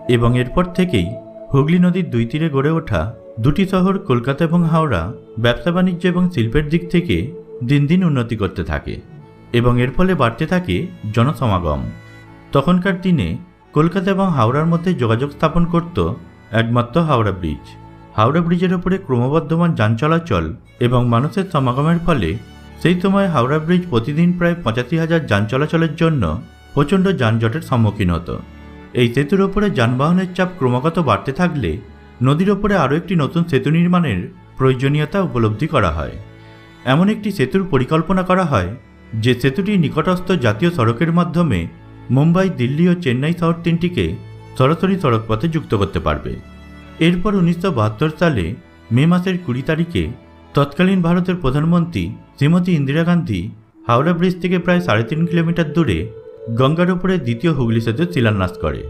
এবং এরপর থেকেই হুগলি নদীর দুই তীরে গড়ে ওঠা দুটি শহর কলকাতা এবং হাওড়া ব্যবসা বাণিজ্য এবং শিল্পের দিক থেকে দিন দিন উন্নতি করতে থাকে এবং এর ফলে বাড়তে থাকে জনসমাগম। তখনকার দিনে কলকাতা এবং হাওড়ার মধ্যে যোগাযোগ স্থাপন করত একমাত্র হাওড়া ব্রিজ। হাওড়া ব্রিজের ওপরে ক্রমবর্ধমান যান চলাচল এবং মানুষের সমাগমের ফলে সেই সময় হাওড়া ব্রিজ প্রতিদিন প্রায় 85,000 যান চলাচলের জন্য প্রচণ্ড যানজটের সম্মুখীন হতো। এই সেতুর ওপরে যানবাহনের চাপ ক্রমাগত বাড়তে থাকলে নদীর ওপরে আরও একটি নতুন সেতু নির্মাণের প্রয়োজনীয়তা উপলব্ধি করা হয়। এমন একটি সেতুর পরিকল্পনা করা হয় যে সেতুটি নিকটস্থ জাতীয় সড়কের মাধ্যমে মুম্বাই, দিল্লি ও চেন্নাই শহর তিনটিকে সরাসরি সড়কপথে যুক্ত করতে পারবে। এরপর 1972 সালে মে মাসের 20 তারিখে তৎকালীন ভারতের প্রধানমন্ত্রী শ্রীমতী ইন্দিরা গান্ধী হাওড়া ব্রিজ থেকে প্রায় 3.5 কিলোমিটার দূরে গঙ্গার উপরে দ্বিতীয় হুগলি সেতুর শিলান্যাস করে।